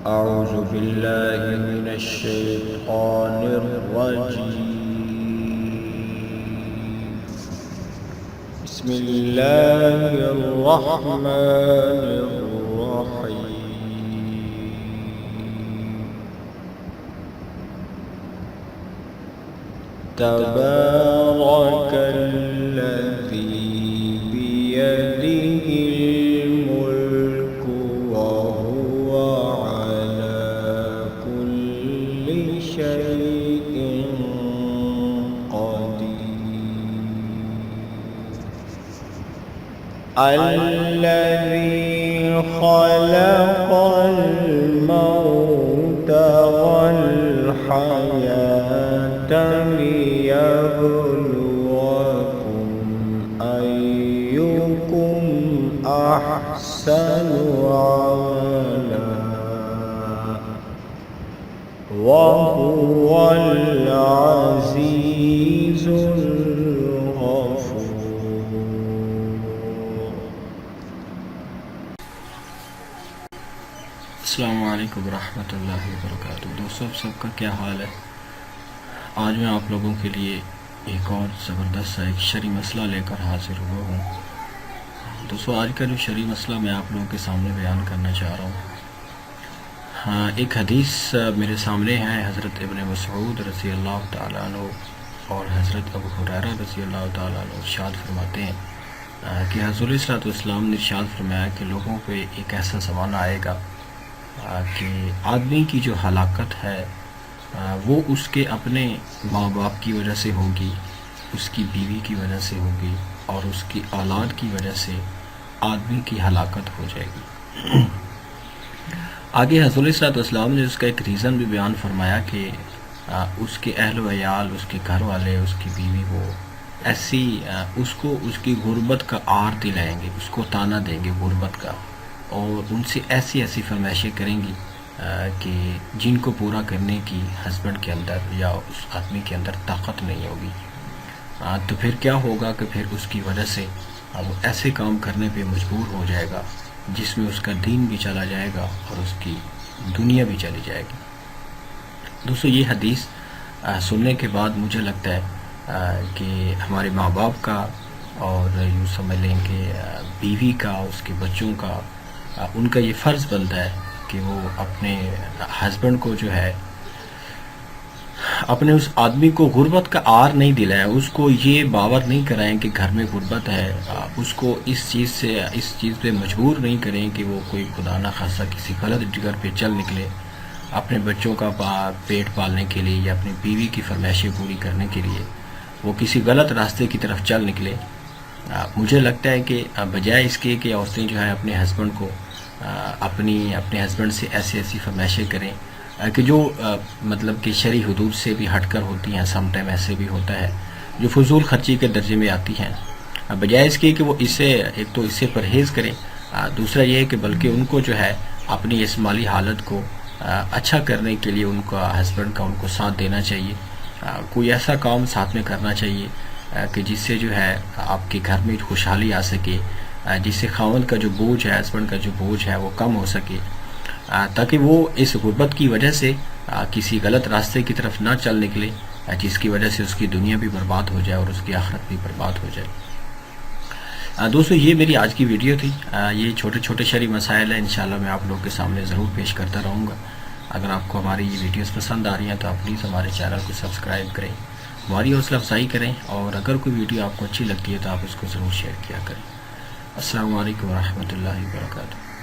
أعوذ بالله من الشيطان الرجيم. بسم الله الرحمن الرحيم. تبارك الذي بيده الملك وهو على كل شيء قدير. الذي خلق الموت والحياة ليبلوكم أيكم أحسن عملا وهو العزيز الغفور. السلام علیکم ورحمۃ اللہ وبرکاتہ. دوستوں سب کا کیا حال ہے؟ آج میں آپ لوگوں کے لیے ایک اور زبردست سا ایک شرعی مسئلہ لے کر حاضر ہوا ہوں. دوستوں آج کا جو شرعی مسئلہ میں آپ لوگوں کے سامنے بیان کرنا چاہ رہا ہوں، ایک حدیث میرے سامنے ہے. حضرت ابن مسعود رضی اللہ تعالیٰ عنہ اور حضرت ابو ہریرہ رضی اللہ تعالیٰ عنہ ارشاد فرماتے ہیں کہ حضور صلی اللہ علیہ وسلم نے ارشاد فرمایا کہ لوگوں پہ ایک ایسا زمانہ آئے گا کہ آدمی کی جو ہلاکت ہے وہ اس کے اپنے ماں باپ کی وجہ سے ہوگی، اس کی بیوی کی وجہ سے ہوگی، اور اس کی اولاد کی وجہ سے آدمی کی ہلاکت ہو جائے گی. آگے حضور صلی اللہ علیہ وسلم نے اس کا ایک ریزن بھی بیان فرمایا کہ اس کے اہل و عیال، اس کے گھر والے، اس کی بیوی، وہ ایسی اس کو اس کی غربت کا عار دلائیں گے، اس کو تانا دیں گے غربت کا، اور ان سے ایسی ایسی فرمائشیں کریں گی کہ جن کو پورا کرنے کی ہسبینڈ کے اندر یا اس آدمی کے اندر طاقت نہیں ہوگی. تو پھر کیا ہوگا کہ پھر اس کی وجہ سے وہ ایسے کام کرنے پہ مجبور ہو جائے گا جس میں اس کا دین بھی چلا جائے گا اور اس کی دنیا بھی چلی جائے گی. دوستو یہ حدیث سننے کے بعد مجھے لگتا ہے کہ ہمارے ماں باپ کا، اور یوں سمجھ لیں کہ بیوی کا، اس کے بچوں کا، ان کا یہ فرض بنتا ہے کہ وہ اپنے ہسبینڈ کو جو ہے، اپنے اس آدمی کو غربت کا عار نہیں دلائیں، اس کو یہ باور نہیں کرائیں کہ گھر میں غربت ہے، اس کو اس چیز پہ مجبور نہیں کریں کہ وہ کوئی خدا نہ خاصہ کسی غلط جگر پہ چل نکلے اپنے بچوں کا پیٹ پالنے کے لیے یا اپنی بیوی کی فرمائشیں پوری کرنے کے لیے وہ کسی غلط راستے کی طرف چل نکلے. مجھے لگتا ہے کہ بجائے اس کے کہ عورتیں جو ہے اپنے ہسبینڈ کو اپنے ہسبینڈ سے ایسی فرمائشیں کریں کہ جو مطلب کہ شرعی حدود سے بھی ہٹ کر ہوتی ہیں. سم ٹائم ایسے بھی ہوتا ہے جو فضول خرچی کے درجے میں آتی ہیں. بجائے اس کے کہ وہ ایک تو اس سے پرہیز کریں، دوسرا یہ ہے کہ بلکہ ان کو جو ہے اپنی اس مالی حالت کو اچھا کرنے کے لیے ان کا ہسبینڈ کا ان کو ساتھ دینا چاہیے. کوئی ایسا کام ساتھ میں کرنا چاہیے کہ جس سے جو ہے آپ کے گھر میں خوشحالی آ سکے، جس سے خاوند کا جو بوجھ ہے، ہسبینڈ کا جو بوجھ ہے وہ کم ہو سکے، تاکہ وہ اس غربت کی وجہ سے کسی غلط راستے کی طرف نہ چل نکلے جس کی وجہ سے اس کی دنیا بھی برباد ہو جائے اور اس کی آخرت بھی برباد ہو جائے. دوستو یہ میری آج کی ویڈیو تھی. یہ چھوٹے چھوٹے شرعی مسائل ہیں، انشاءاللہ میں آپ لوگوں کے سامنے ضرور پیش کرتا رہوں گا. اگر آپ کو ہماری یہ ویڈیوز پسند آ رہی ہیں تو آپ پلیز ہمارے چینل کو سبسکرائب کریں، ہماری حوصلہ افزائی کریں، اور اگر کوئی ویڈیو آپ کو اچھی لگتی ہے تو آپ اس کو ضرور شیئر کیا کریں. السلام علیکم ورحمۃ اللہ وبرکاتہ.